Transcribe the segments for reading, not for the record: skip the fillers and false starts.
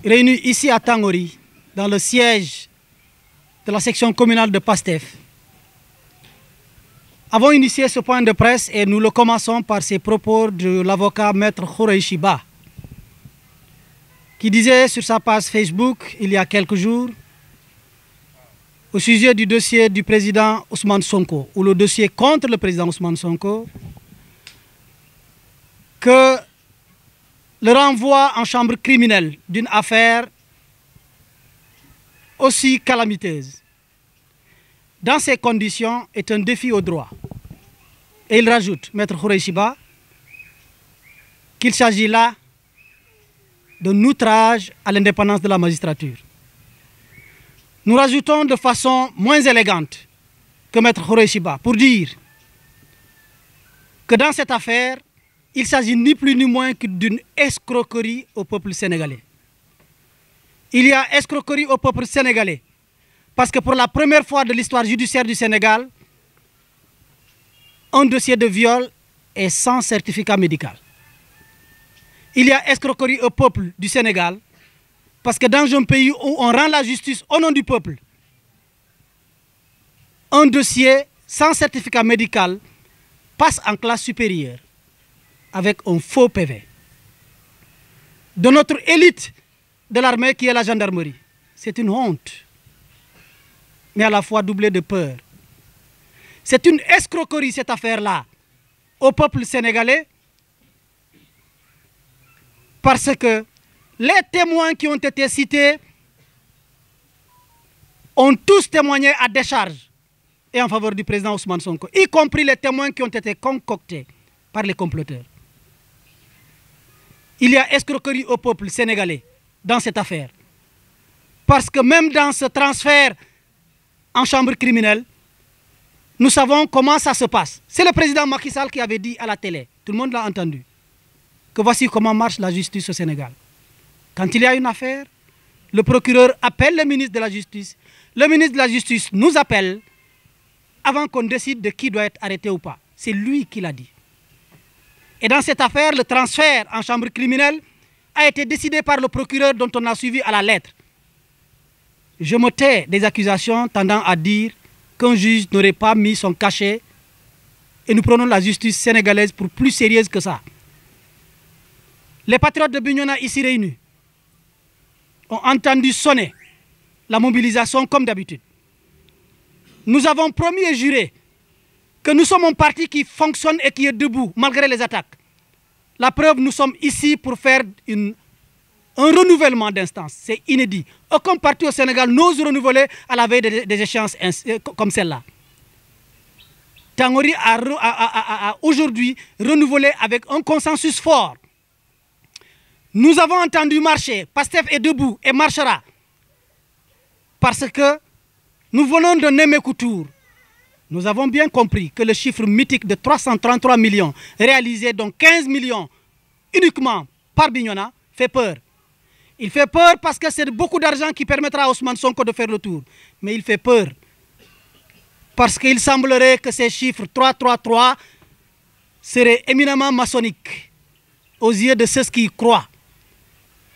réunis ici à Tangori, dans le siège de la section communale de PASTEF, avons initié ce point de presse et nous le commençons par ces propos de l'avocat Maître Khoureyssi Ba, qui disait sur sa page Facebook il y a quelques jours, au sujet du dossier du président Ousmane Sonko, ou le dossier contre le président Ousmane Sonko, que le renvoi en chambre criminelle d'une affaire aussi calamiteuse, dans ces conditions, est un défi au droit. Et il rajoute, Maître Khoureyssi Ba, qu'il s'agit là d'un outrage à l'indépendance de la magistrature. Nous rajoutons de façon moins élégante que Maître Khoureyssi Ba pour dire que dans cette affaire, il s'agit ni plus ni moins que d'une escroquerie au peuple sénégalais. Il y a escroquerie au peuple sénégalais parce que pour la première fois de l'histoire judiciaire du Sénégal, un dossier de viol est sans certificat médical. Il y a escroquerie au peuple du Sénégal parce que dans un pays où on rend la justice au nom du peuple, un dossier sans certificat médical passe en classe supérieure avec un faux PV. De notre élite de l'armée qui est la gendarmerie, c'est une honte, mais à la fois doublée de peur. C'est une escroquerie cette affaire-là au peuple sénégalais parce que les témoins qui ont été cités ont tous témoigné à décharge et en faveur du président Ousmane Sonko, y compris les témoins qui ont été concoctés par les comploteurs. Il y a escroquerie au peuple sénégalais dans cette affaire. Parce que même dans ce transfert en chambre criminelle, nous savons comment ça se passe. C'est le président Macky Sall qui avait dit à la télé, tout le monde l'a entendu, que voici comment marche la justice au Sénégal. Quand il y a une affaire, le procureur appelle le ministre de la Justice. Le ministre de la Justice nous appelle avant qu'on décide de qui doit être arrêté ou pas. C'est lui qui l'a dit. Et dans cette affaire, le transfert en chambre criminelle a été décidé par le procureur dont on a suivi à la lettre. Je me tais des accusations tendant à dire qu'un juge n'aurait pas mis son cachet et nous prenons la justice sénégalaise pour plus sérieuse que ça. Les patriotes de Bignona ici réunis ont entendu sonner la mobilisation comme d'habitude. Nous avons promis et juré que nous sommes un parti qui fonctionne et qui est debout malgré les attaques. La preuve, nous sommes ici pour faire un renouvellement d'instance. C'est inédit. Aucun parti au Sénégal n'ose renouveler à la veille des échéances comme celle-là. Tangori a aujourd'hui renouvelé avec un consensus fort. Nous avons entendu marcher. PASTEF est debout et marchera. Parce que nous venons de Némékoutour. Nous avons bien compris que le chiffre mythique de 333 millions, réalisé donc 15 millions uniquement par Bignona, fait peur. Il fait peur parce que c'est beaucoup d'argent qui permettra à Ousmane Sonko de faire le tour. Mais il fait peur parce qu'il semblerait que ces chiffres 333 seraient éminemment maçonniques aux yeux de ceux qui y croient.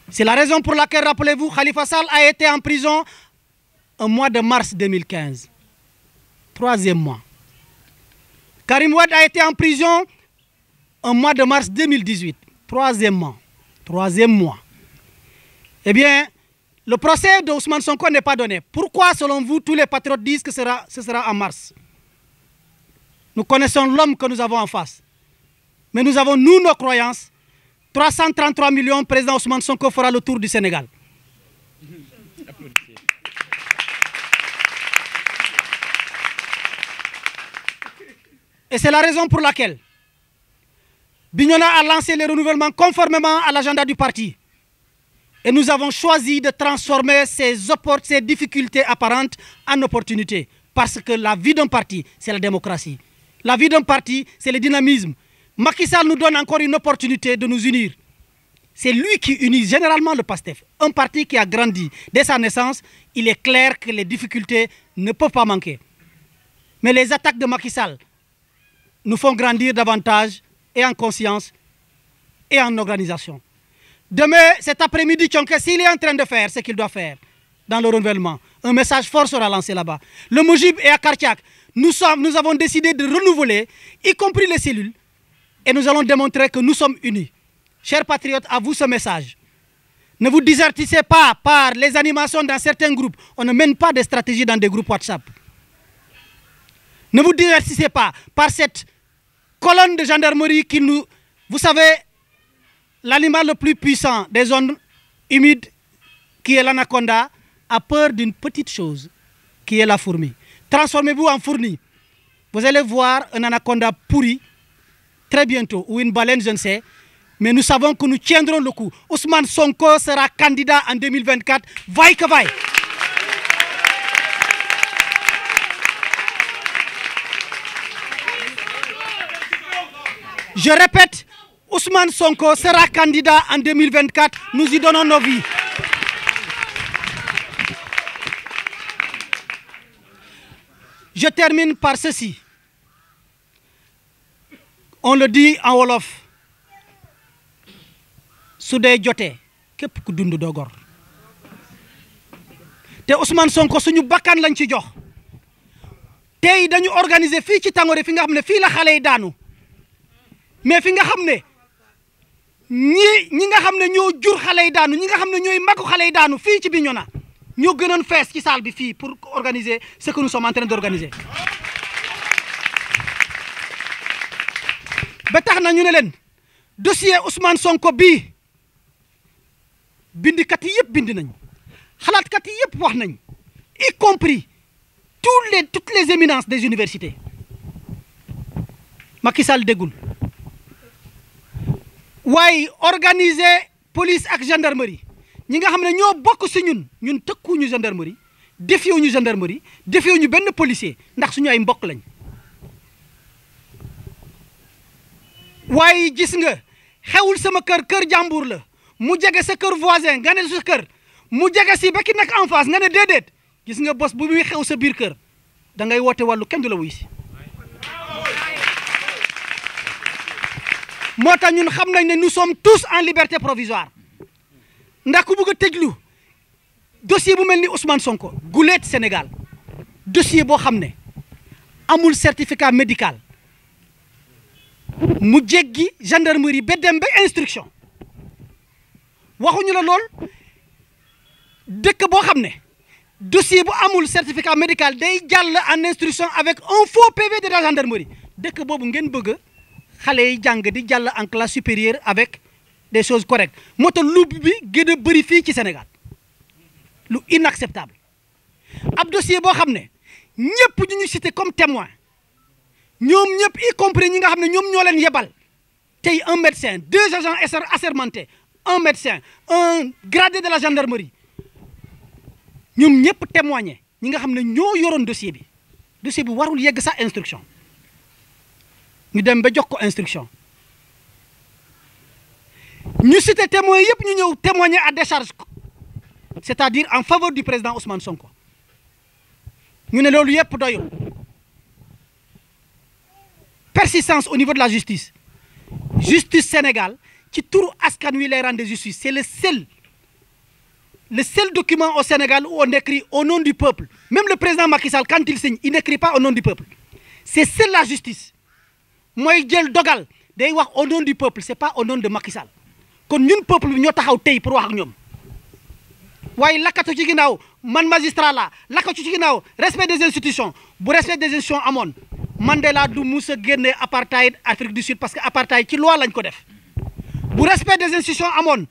C'est la raison pour laquelle, rappelez-vous, Khalifa Sall a été en prison au mois de mars 2015. Troisième mois. Karim Wade a été en prison au mois de mars 2018. Troisième mois. Troisième mois. Eh bien, le procès de Ousmane Sonko n'est pas donné. Pourquoi, selon vous, tous les patriotes disent que ce sera en mars? Nous connaissons l'homme que nous avons en face. Mais nous avons, nous, nos croyances. 333 millions, président Ousmane Sonko fera le tour du Sénégal. Et c'est la raison pour laquelle Bignona a lancé les renouvellements conformément à l'agenda du parti. Et nous avons choisi de transformer ces difficultés apparentes en opportunités. Parce que la vie d'un parti, c'est la démocratie. La vie d'un parti, c'est le dynamisme. Macky Sall nous donne encore une opportunité de nous unir. C'est lui qui unit généralement le PASTEF. Un parti qui a grandi dès sa naissance, il est clair que les difficultés ne peuvent pas manquer. Mais les attaques de Macky Sall nous font grandir davantage et en conscience et en organisation. Demain, cet après-midi, Thionke, s'il est en train de faire ce qu'il doit faire dans le renouvellement, un message fort sera lancé là-bas. Le Mojib est à Kartiak. Nous avons décidé de renouveler, y compris les cellules, et nous allons démontrer que nous sommes unis. Chers patriotes, à vous ce message. Ne vous désertissez pas par les animations dans certains groupes. On ne mène pas de stratégie dans des groupes WhatsApp. Ne vous désertissez pas par cette colonne de gendarmerie qui nous... Vous savez, l'animal le plus puissant des zones humides, qui est l'anaconda, a peur d'une petite chose, qui est la fourmi. Transformez-vous en fourmi. Vous allez voir un anaconda pourri très bientôt, ou une baleine, je ne sais. Mais nous savons que nous tiendrons le coup. Ousmane Sonko sera candidat en 2024, vaille que vaille. Je répète, Ousmane Sonko sera candidat en 2024, nous y donnons nos vies. Je termine par ceci. On le dit en Wolof. su dee jotee képp ku dund doo gor te Ousmane Sonko suñu bakkan lañ ci jox tey dañu organiser fii ci Tangoré fi nga xam ne fii la xale yi daanu mais fi nga xam ne ñi nga xam ne ñoo jur xale yi daanu ñi nga xam ne ñooy magu xale yi daanu fii ci Bignona ñoo gënoon fees ci salle bi fii pour organiser ce que nous sommes en train d'organiser ba tax na ñu ne leen dossier Ousmane Sonko bii bindikat yi yëpp bind nañ xalaatkat yi yëpp wax nañ y compris toutes les éminences des universités Macky Sall déggul waaye organiser police ak gendarmerie ñi nga xam ne ñoo bokk si ñun tëkkuñu gendarmerie défiewuñu gendarmerie défiewuñu benn policier ndax suñu ay mbokk lañ waaye gis nga xewul sama kër jàmbur la mu jege sa kër voisin nga ne sa kër mu jege si ba ki nekk en face nga ne déedéet gis nga bos bu muy xew sa biir kër da ngay woote wàllu kenn du la wuy si moo tax ñun xam nañ ne nous sommes tous en liberté provisoire ndax ku bëgg a tëjlu dossier bu mel ni Ousmane Sonko guleet Sénégal dossier boo xam ne amul certificat médical mu jéggi gendarmerie ba dem ba instruction waxuñu la lool dëkk boo xam ne dossier bu amul certificat médical day jàll en instruction avec un faux PV de la gendarmerie dëkk boobu ngeen bëgg xale yi jàng di jàll en classe supérieure avec des choses correctes moo tax lu bi gën a bëri fii ci Sénégal lu inacceptable ab dossier boo xam ne ñëpp ñu ñu cité comme témoin ñoom ñëpp y compris ñi nga xam ne ñoom ñoo leen yebal tey un médecin 2 agents assermentés un médecin un gradé de la gendarmerie ñoom ñëpp témoigné ñi nga xam ne ñoo yoroon dossier bi warul yegg sa instruction ñu dem ba jox ko instruction ñu cité témoins yëpp ñu ñëw témoigner à décharge c'est-à-dire en faveur du président Ousmane Sonko ñu ne loolu yëpp doyul persistance au niveau de la justice Sénégal ci turu askan wi lay rendre justice c'est le seul document au Sénégal où on écrit au nom du peuple même le président Macky Sall quand il signe il n'écrit pas au nom du peuple c'est seule la justice mooy jël dogal day wax au nom du peuple c'est pas au nom de Macky Sall kon ñun peuple bi ñoo taxaw tey pour wax ak ñoom waaye lakkatu ci ginnaaw man magistrat la lakkatu ci ginnaaw respect des institutions bu respect des institutions amoon Mandela du mus a génne apartheid Afrique du Sud parce que apartheid ci loi lañ ko def bu respect des institutions amoon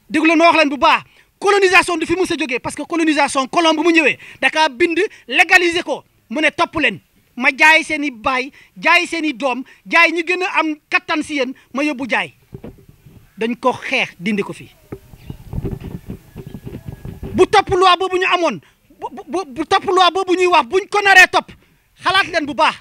déglu leen ma wax leen bu baax colonisation du fi mus a jógee parce que colonisation colon bu mu ñëwee daka bind légaliser ko mu ne topp leen ma jaay seen i baay jaay seen i doom jaay ñu gën a am kattan si yéen ma yóbbu jaay dañ ko xeex dindi ko fii bu topp loi boobu ñu amoon bu topp loi boobu ñuy wax buñ ko naree topp xalaat leen bu baax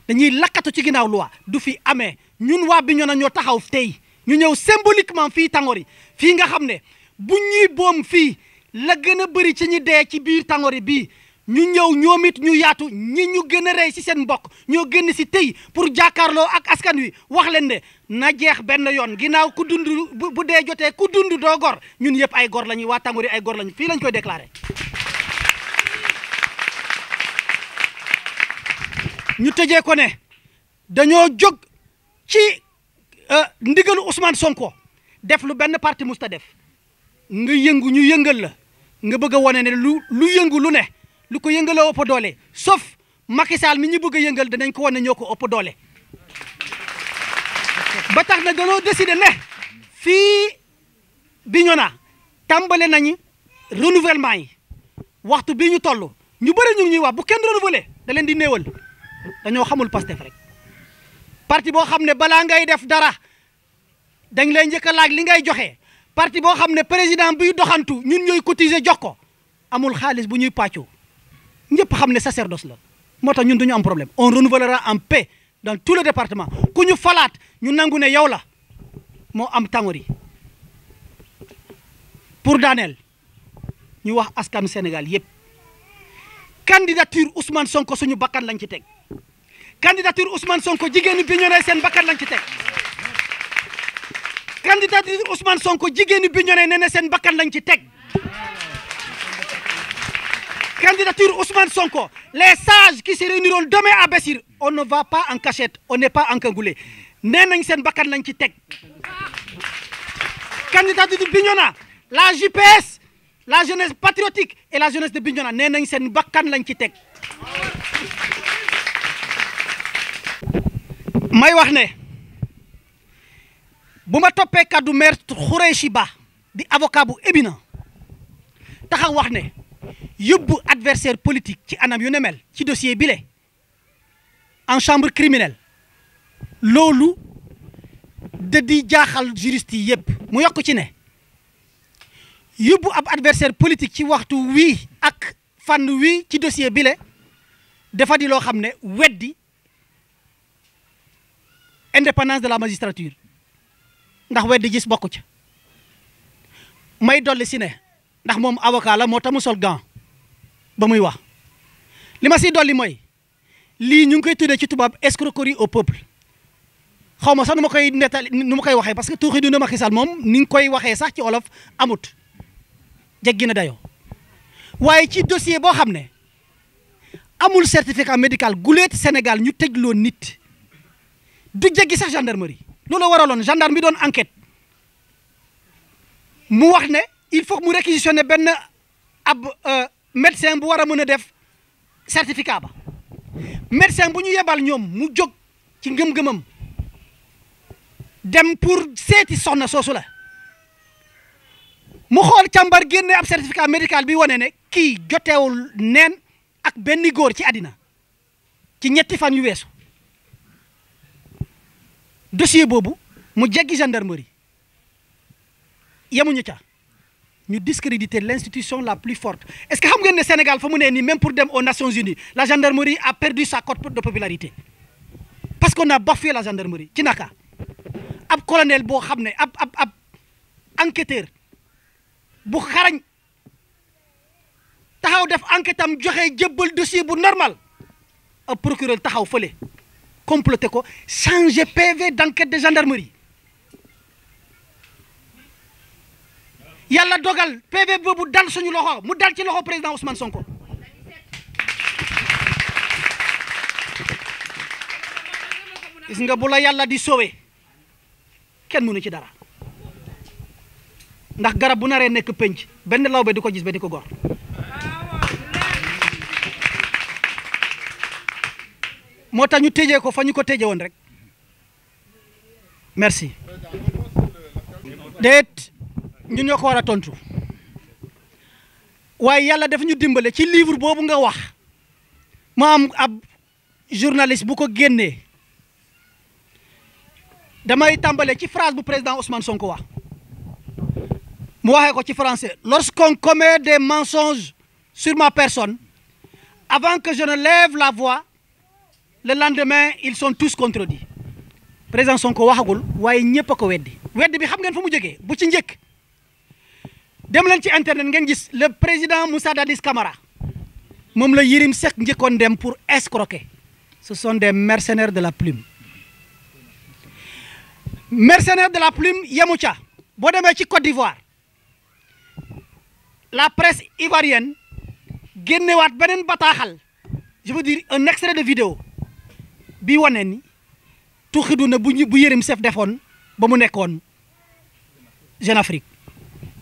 dañuy lakkatu ci ginnaaw loi du fi amee ñun waa Bignona ñoo taxaw tey ñu ñëw symboliquement fii Tangori fii nga xam ne bu ñuy boom fii la gën a bëri ci ñi dee ci biir Tangori bii ñu ñëw ñoom it ñu yaatu ñi ñu gën a rey si seen mbokk ñoo génn si tey pour jàkkaarloo ak askan wi wax leen ne na jeex benn yoon ginnaaw ku dund bu dee jotee ku dund doo gor ñun yëpp ay gor lañu waa Tàngori ay gor lañu fii lañ koy déclaré. ñu tëjee ko ne dañoo jóg ci ndigalu Ousmane Sonko def lu benn parti musta def nga yëngu ñu yëngal la nga bëgg a wane ne lu yëngu lu ne lu ko yëngaloo ëpp doole sauf Macky Sall mi ñu bëgg a yëngal danañ ko wane ñoo ko ëpp doole. ba tax na dañoo décider ne fii Bignona tàmbale nañu renouvellement yi waxtu bi ñu toll ñu bëri ñu ngi ñuy wax bu kenn renouveler da leen di néewal dañoo xamul Pastef rek parti boo xam ne balaa ngay def dara dañ lay njëkk a laaj li ngay joxe parti boo xam ne président buy doxantu ñun ñooy cotiser jox ko amul xaalis bu ñuy pàccoo ñëpp xam ne sacerdoce la moo tax ñun duñu am problème on renouvellera en paix dans tout le département ku ñu falaat ñu nangu ne yow la moo am Tàngori pour daaneel ñu wax askanu Sénégal yëpp candidature Ousmane Sonko suñu bakkan lañ ci teg candidature Ousmane Sonko jigéenu Bignona seen bakkan lañ ci teg candidature Ousmane Sonko jigéenu Bignona nee na seen bakkan lañ ci teg candidature Ousmane Sonko les sages qui se réuniront demain à Bessir on ne va pas en cachette on n'est pas encagoulé nee nañ seen bakkan lañ ci teg candidature Bignona la JPS la jeunesse patriotique et la jeunesse de Bignona nee nañ seen bakkan lañ ci teg may wax ne bu ma toppee kaddu maître Khoureychi Ba di avocat bu éminent taxaw wax ne yóbbu adversaire politique ci anam yu ne mel ci dossier bile en chambre criminelle loolu da di jaaxal juriste yi yëpp mu yokk ci ne yóbbu ab adversaire politique ci waxtu wii ak fànn wii ci dossier bile dafa di loo xam ne weddi indépendance de la magistrature ndax weddi gis bokku ca may dolli si ne ndax moom avocat la moo tax mu sol gant ba muy wax li ma si dolli mooy lii ñu ngi koy tuddee ci tubaab escroquerie au peuple xaw ma sax nu ma koy nettali nu ma koy waxee parce que tuuxi du na Macky Sall moom ni nga koy waxee sax ci olof amut jéggi na dayoo waaye ci dossier boo xam ne amul certificat médical guleet Sénégal ñu tëjloo nit du jéggi sax gendarmerie loolu waraloon gendarme bi doon enquête mu wax ne il faut mu réquisitionner benn ab médecin bu war a mën a def certificat ba médecin bu ñu yebal ñoom mu jóg ci ngëm-ngëmam dem pour seeti soxna soosu la mu xool càmbar génne ab certificat médical bi wane ne kii joteewul neen ak benn góor ci àddina ci ñetti fan yu weesu dossier boobu mu jéggi gendarmerie yemuñu ca ñu discréditer l'institution la plus forte est-ce que xam ngeen ne Sénégal fa mu ne nii même pour dem aux Nations Unies la gendarmerie a perdu sa cote de popularité parce qu'on a bafoué la gendarmerie ci naka ab colonel boo xam ne ab enquêteur bu xarañ taxaw def enquête am joxe jébbal dossier bu normal ab procureur taxaw fële comploté ko changer PV d'enquête de gendarmerie yàlla dogal PV boobu dal suñu loxo mu dal ci loxo président Ousmane Sonko gis nga bu la yàlla di sauver kenn mënu ci dara ndax garab bu naree nekk penc benn lawbe di ko gis ba di ko gor moo tax ñu tëjee ko fa ñu ko tëjee woon rek merci déet ñun ñoo ko war a tontu waaye yàlla dafa ñu dimbale ci livre boobu nga wax mu am ab journaliste bu ko génnee damay tàmbale ci phrase bu président Ousmane Sonko wax mu waxee ko ci français lorsqu'on commet des mensonges sur ma personne avant que je ne lève la voix le lendemain ils sont tous contredits président Sonko waxagul waaye ñëpp a ko weddi bi xam ngeen fu mu jógee bu ci njëkk dem leen ci internet ngeen gis le président Moussa Dadis Camara moom la Yérim Seck njëkkoon dem pour escroquer. Ce sont des mercenaires de la plume. Mercenaires de la plume yemu ca boo demee ci Côte d'Ivoire la presse ivoirienne génnewaat beneen bataaxal, je veux dire un extrait de vidéo bi wane ni tuxidu na bu Yérim Seck defoon ba mu nekkoon Jeune Afrique.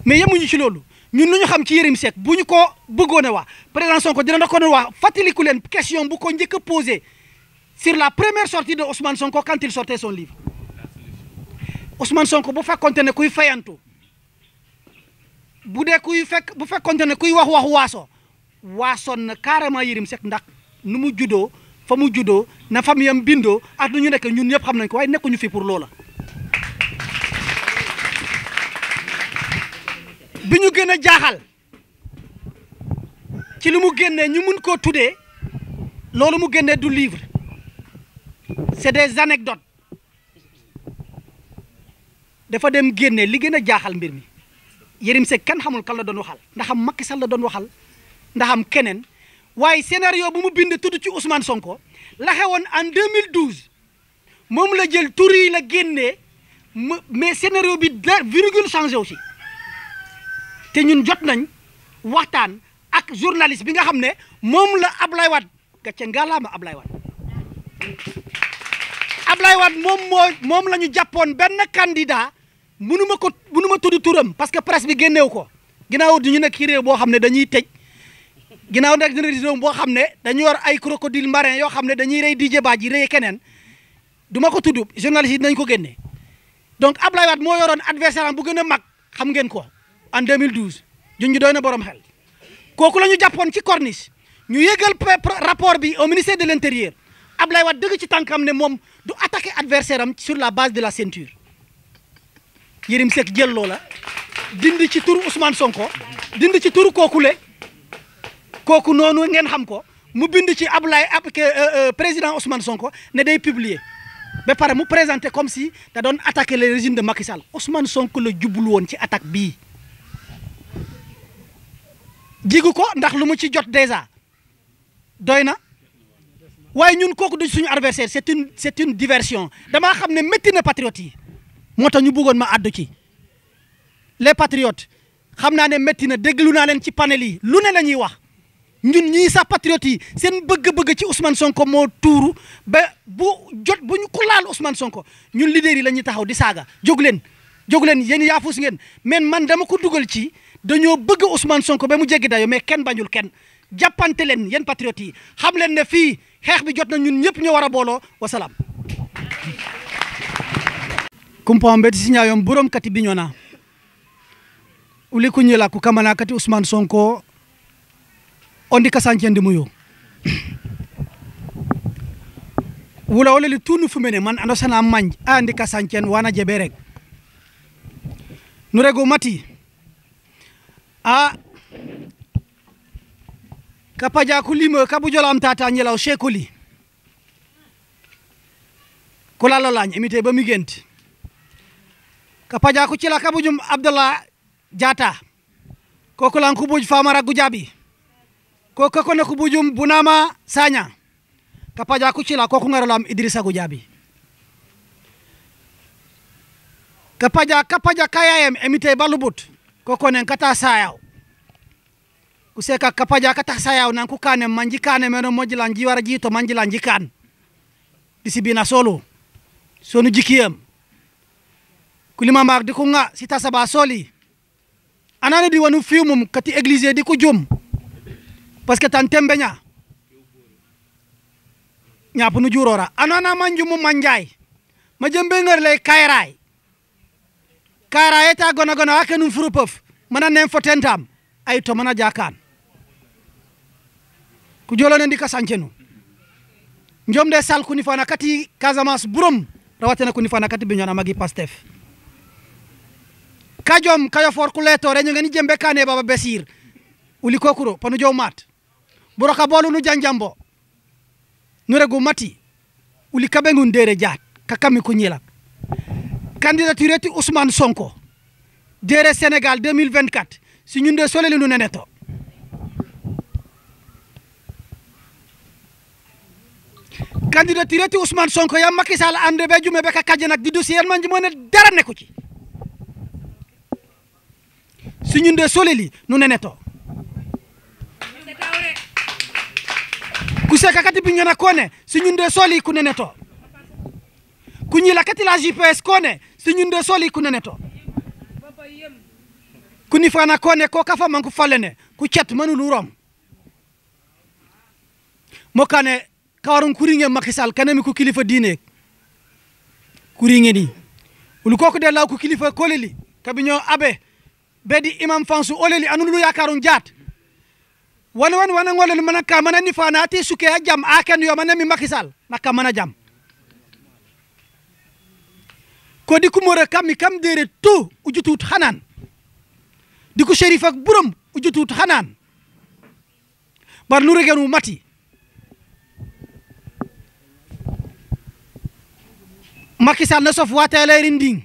Mais yemuñu ci loolu ñun lu ñu xam ci Yérim Seck bu ñu ko bëggoon a wax président Sonko dina na ko doon wax fàttaliku leen question bu ko njëkk a posé sur la première sortie de Ousmane Sonko quand il sortait son livre. Ousmane Sonko bu fekkonte ne kuy fayantu bu dee bu fekkonte ne kuy wax waasoon na carrément Yérim Seck ndax nu mu juddoo fa mu juddoo na famille am bindoo ak nu ñu nekk ñun ñëpp xam nañ ko waaye nekkuñu fi pour loola. bi ñu gën a jaaxal ci lu mu génnee ñu mun koo tuddee loolu mu génnee du livre c'est des anecdotes. dafa dem génne li gën a jaaxal mbir mi Yérim Seck kenn xamul kan la doon waxal ndax am Macky Sall la doon waxal ndax am keneen waaye scénario bu mu bind tudd ci Ousmane Sonko la xewoon en 2012 moom la jël tur yi la génnee mais scénario bi virgule changé aussi te ñun jot nañ waxtaan ak journaliste bi nga xam ne moom la Ablaye Wade gàcce ngalaama Ablaye Wade moom la ñu jàppoon benn candidat mënuma tudd turam parce que presse bi génneew ko ginnaaw ñu nekk ci réew boo xam ne dañuy tëj ginnaaw nekk réew boo xam ne dañu yor ay crocodile marin yoo xam ne dañuy rey Didier Badji rey keneen du ma ko tudd journaliste yi dinañ ko génne donc Ablaye Wade moo yoroon adversaire am bu gën a mag xam ngeen ko en 2012 junj doy na borom xel kooku la ñu jàppoon ci corniche ñu yëgal rapport bi au ministère de l'intérieur Ablaye Wade dëgg ci tànkam ne moom du attaquer adversaire am sur la base de la ceinture Yérim Seck jël loola dindi ci turu Ousmane Sonko dindi ci turu kooku noonu ngeen xam ko mu bind ci président Ousmane Sonko ne day publier ba pare mu présenté comme si da doon attaquer le régime de Macky Sall Ousmane Sonko la jublu woon ci attaque bii jigu ko ndax lu mu ci jot déjà doy na waaye ñun kooku du suñu adversaire c'est une diversion damaa xam ne métti na patriotes yi moo tax ñu bëggoon ma àddu ci les patriotes xam naa ne métti na déglu naa leen ci panel yi lu ne la ñuy wax ñun ñii sax patriotes yi seen bëgg-bëgg ci Ousmane Sonko moo tuuru ba bu ñu ko laal Ousmane Sonko ñun leader yi la ñuy taxaw di saaga jóg leen yéen yaafus ngeen mais man dama ko dugal ci dañoo bëgg Ousmane Sonko ba mu jéggi dayo mais kenn bañul kenn jàppante leen yéen patriotes yi xam leen ne fii xeex bi jot na ñun ñëpp ñoo war a booloo wasalaam kumpa mbeti siñayom burom kati biñona uli kunyela ku kamana kati Ousmane Sonko ondi kasancendi muyo wula wala li tunu fumene man ando sana manj andi kasancen wana jebe rek nu rego mati kapaja kulimo kabu jolam tata nyelaw shekuli kula lolañ imité ba mi genti kapaja ku cila kabujum Abdallah Jata koko lan kubuj Famara Gujabi koko ne kubujum Bunama Sanya kapaja ku cila koko ngaralam Idrissa Gujabi kapaja kayayem emite balubut koko nen kata sayaw kuseka kapaja kata sayaw nan ku kane manjikane meno mojilan jiwara jito manjilan jikan disibina solo sonu jikiyam kulima mak di ko nga si tasaba soli anane di wanu fiumum kati église di ko jom parce que tan tembenya ñapu nu jurora anana manjumu manjay ma jembe ngar lay kayray eta gona akenum furupof mana nem fotentam ay to mana jakan ku jolone ndi kasancenu njom de sal kuni fana kati Casamance burum rawatena kuni fana kati biñona magi Pastef kajom kayo for ku leto re ngani jembe kane baba Besir uli kokuro panu jow mat buroka bolu nu janjambo nu regu mati uli kabengun dere jaat kakami ku ñila candidature ti Ousmane Sonko dere Sénégal 2024 si ñun de soleli nu neneto candidature ti Ousmane Sonko ya Macky Sall ande be jume be ka kadje nak di dossier man ji mo ne dara neku ci si ñun de soleli nu neneto ku se kakati bi ngana kone si ñun de soli ku neneto ku ñi la kati la GPS kone si ñun de soli ku neneto ku ni fana kone ko kafa man ku falene ku cet manu lu rom mo kane kawarun kuringe Macky Sall kanami ku kilifa diine kuringe ni ulu koko de law ku kilifa koleli kabinyo abe bedi imam fansu oleli anulu yakarun jat wana ngolel manaka manani fana ati suke jam aken yo manami Macky Sall naka mana jam ko di kumore kam dere tout ujutut hanan di ko Chérif ak burum ujutut hanan bar nu regenu mati Macky Sall na sof watale rinding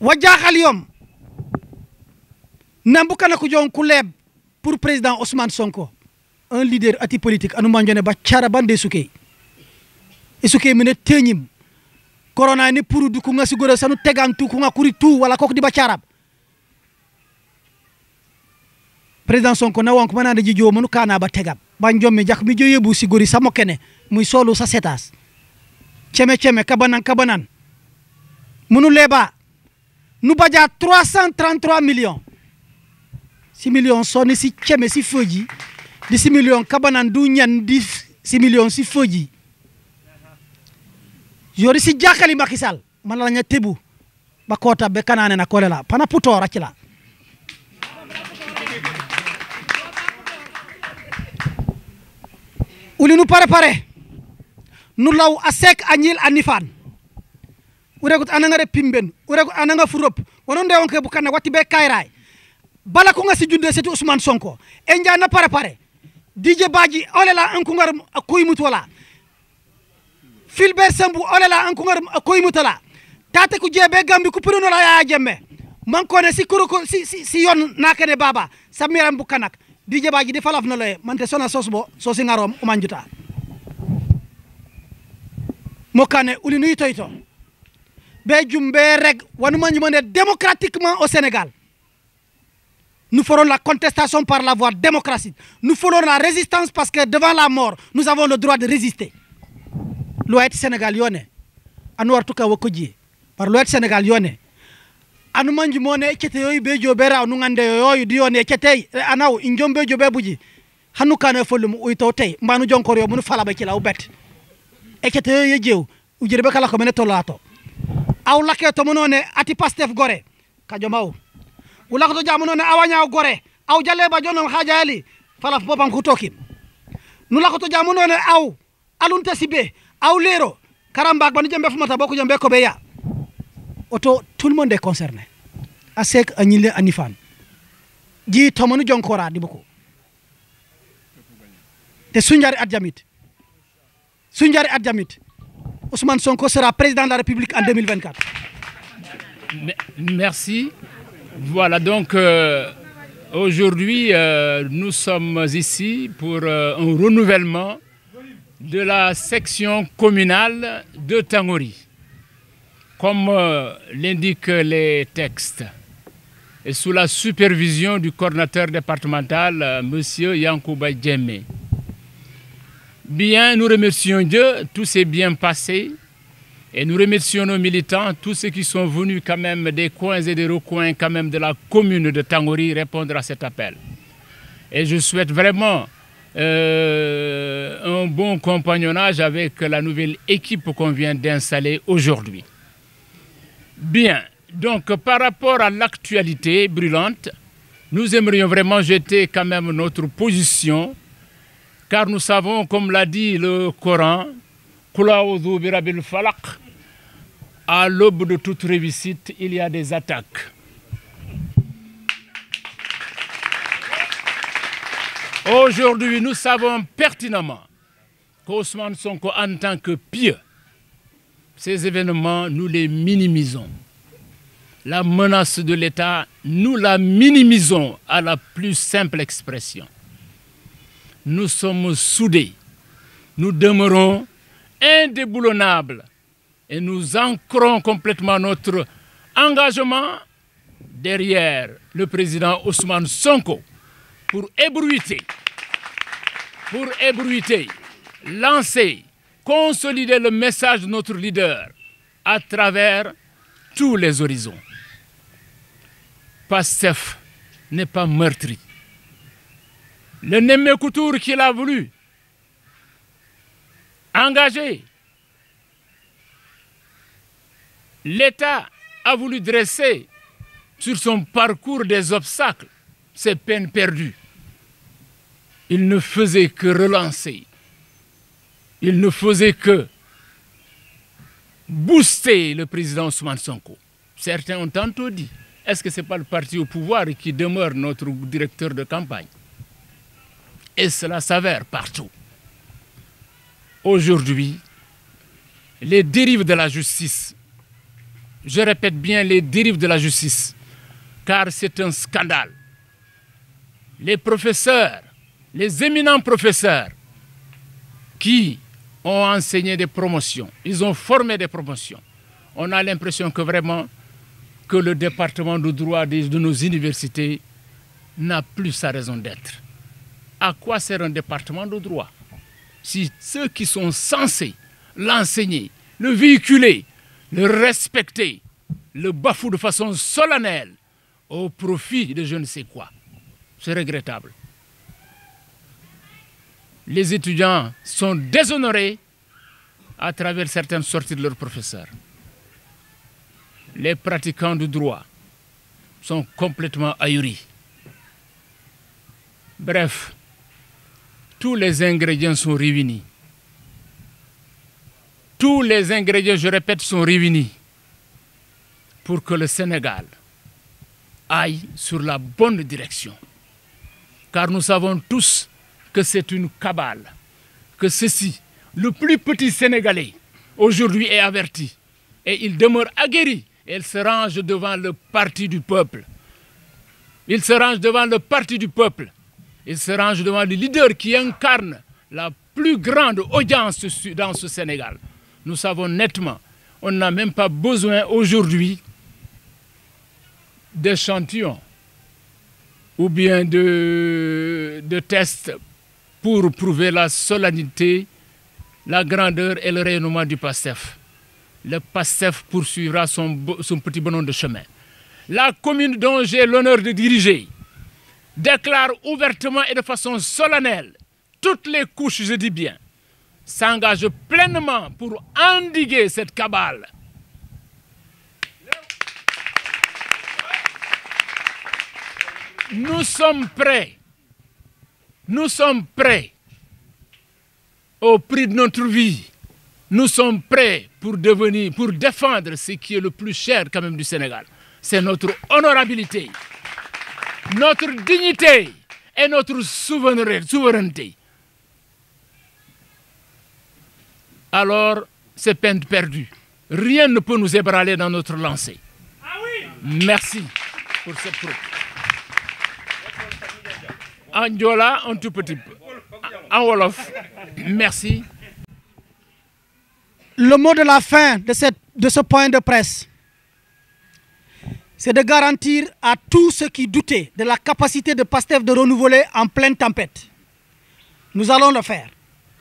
wajaxal yom nambukana ko jon kuleb pour président Ousmane Sonko un leader antipolitique anu manjone ba cara bande suke isuke mene teñim corona ni pour du ko ngasi gore sanu tegantu ko ngakuri tu wala ko di ba carab président Sonko na won ko manade jijo manu kana ba tegab ba njommi jak mi joyebu si gori samo kene muy solo sa setas ceme kabanan munu leba nu baja 333 millions 6 millions soni si ceme si foji di 6 millions kabanan du ñan di 6 millions si foji yori si jakali Macky Sall man la nya tebu ba kota be kanane na kolela pana puto racila uli nu pare nu law asek anyil anifan uregut ananga re pimben uregut ananga furop wonon de wonke bu kana wati be kayray bala ko ngasi junde seti Ousmane Sonko enja na pare DJ Badji olela an ko ngar koy mutola Filbert Sambou olela an ko ngar koy mutala tate ku jebe gambi ku puruno la ya jemme man ko ne si kuru ko si yon nakane baba samiram bu kanak DJ Badji di falaf na le man te sona sosbo sosi ngarom o manjuta mokane uli nuy toyto be jumbe reg wanu manji mone démocratiquement au Sénégal nous ferons la contestation par la voie démocratique nous ferons la résistance parce que devant la mort nous avons le droit de résister loi Sénégal yone anu wartuka wakoji par loi Sénégal yone anu manji mone ekete yoy be jobera anu ngande yoy di yone ekete anaw injombe jobe buji hanu kana folum uyto tay mbanu jonkor yo munu fala ba ci law bet ekete yoy jew ujire be kala ko mene tolato aw lakke to monone ati Pastef gore kajo maw wala ko jamono ne awanya gore aw jalle ba jonon hajali falaf bopam ko tokim nu la ko to jamono ne aw alunta sibe aw lero karamba ba nu jembe fumata boko jembe ko be ya auto tout le monde est concerné asek anyile anifan ji to monu jonkora di boko te sunjari adjamit Ousmane Sonko sera président de la République en 2024. Merci. Voilà, donc aujourd'hui, nous sommes ici pour un renouvellement de la section communale de Tangori. Comme l'indiquent les textes, et sous la supervision du coordinateur départemental, M. Yankouba Djemé. Bien, nous remercions Dieu, tout s'est bien passé. Et nous remercions nos militants, tous ceux qui sont venus quand même des coins et des recoins quand même de la commune de Tangori répondre à cet appel. Et je souhaite vraiment un bon compagnonnage avec la nouvelle équipe qu'on vient d'installer aujourd'hui. Bien, donc par rapport à l'actualité brûlante, nous aimerions vraiment jeter quand même notre position, car nous savons, comme l'a dit le Coran, à l'aube de toute réussite, il y a des attaques. Aujourd'hui, nous savons pertinemment qu'Ousmane Sonko, en tant que pieux, ces événements, nous les minimisons. La menace de l'État, nous la minimisons à la plus simple expression. nous sommes soudés, nous demeurons indéboulonnables et nous ancrons complètement notre engagement derrière le président Ousmane Sonko pour ébruiter, lancer, consolider le message de notre leader à travers tous les horizons. Pastef n'est pas meurtri. Le Nemmekou Tour qu'il a voulu engager, l'État a voulu dresser sur son parcours des obstacles, c'est peine perdue. Il ne faisait que relancer. Il ne faisait que booster le président Ousmane Sonko. Certains ont tantôt dit, est-ce que ce n'est pas le parti au pouvoir qui demeure notre directeur de campagne? Et cela s'avère partout. Aujourd'hui, les dérives de la justice, je répète bien les dérives de la justice, car c'est un scandale. Les professeurs, les éminents professeurs qui ont enseigné des promotions, ils ont formé des promotions. On a l'impression que vraiment que le département de droit de nos universités n'a plus sa raison d'être. À quoi sert un département de droit si ceux qui sont censés l'enseigner, le véhiculer, le respecter, le bafouent de façon solennelle au profit de je ne sais quoi? C'est regrettable. Les étudiants sont déshonorés à travers certaines sorties de leurs professeurs. Les pratiquants du droit sont complètement ahuris. Bref, tous les ingrédients sont réunis. Tous les ingrédients, je répète, sont réunis pour que le Sénégal aille sur la bonne direction. Car nous savons tous que c'est une cabale, que ceci, le plus petit Sénégalais, aujourd'hui est averti. Et il demeure aguerri. Et il se range devant le parti du peuple. Il se range devant le parti du peuple. Il se range devant le leader qui incarne la plus grande audience dans ce Sénégal. Nous savons nettement, on n'a même pas besoin aujourd'hui d'échantillons ou bien de tests pour prouver la solennité, la grandeur et le rayonnement du PASTEF. Le PASTEF poursuivra son petit bonhomme de chemin. La commune dont j'ai l'honneur de diriger déclare ouvertement et de façon solennelle, toutes les couches, je dis bien, s'engagent pleinement pour endiguer cette cabale. Nous sommes prêts au prix de notre vie. Nous sommes prêts pour défendre ce qui est le plus cher quand même du Sénégal. C'est notre honorabilité, notre dignité et notre souveraineté. Alors, c'est peine perdue. Rien ne peut nous ébranler dans notre lancée. Merci pour cette troupe. En Diola, un tout petit peu. En Wolof, merci. Le mot de la fin de ce point de presse, c'est de garantir à tous ceux qui doutaient de la capacité de PASTEF de renouveler en pleine tempête. Nous allons le faire,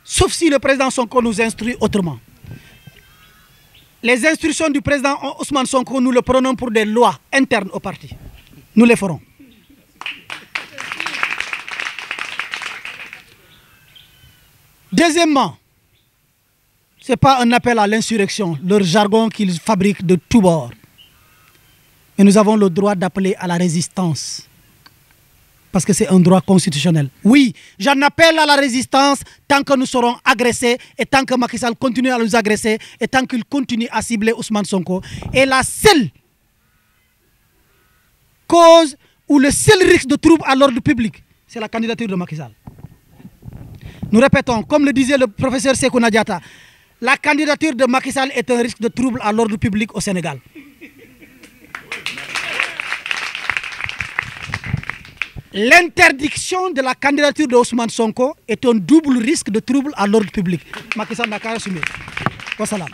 sauf si le président Sonko nous instruit autrement. Les instructions du président Ousmane Sonko, nous le prenons pour des lois internes au parti. Nous les ferons. Deuxièmement, ce n'est pas un appel à l'insurrection, leur jargon qu'ils fabriquent de tous bords. Mais nous avons le droit d'appeler à la résistance. Parce que c'est un droit constitutionnel. Oui, j'en appelle à la résistance tant que nous serons agressés et tant que Macky Sall continue à nous agresser et tant qu'il continue à cibler Ousmane Sonko. Et la seule cause ou le seul risque de trouble à l'ordre public, c'est la candidature de Macky Sall. Nous répétons, comme le disait le professeur Sékou Diatta, la candidature de Macky Sall est un risque de trouble à l'ordre public au Sénégal. L'interdiction de la candidature de Ousmane Sonko est un double risque de trouble à l'ordre public. Macky Sall n'a qu'à assumer. Wassalam.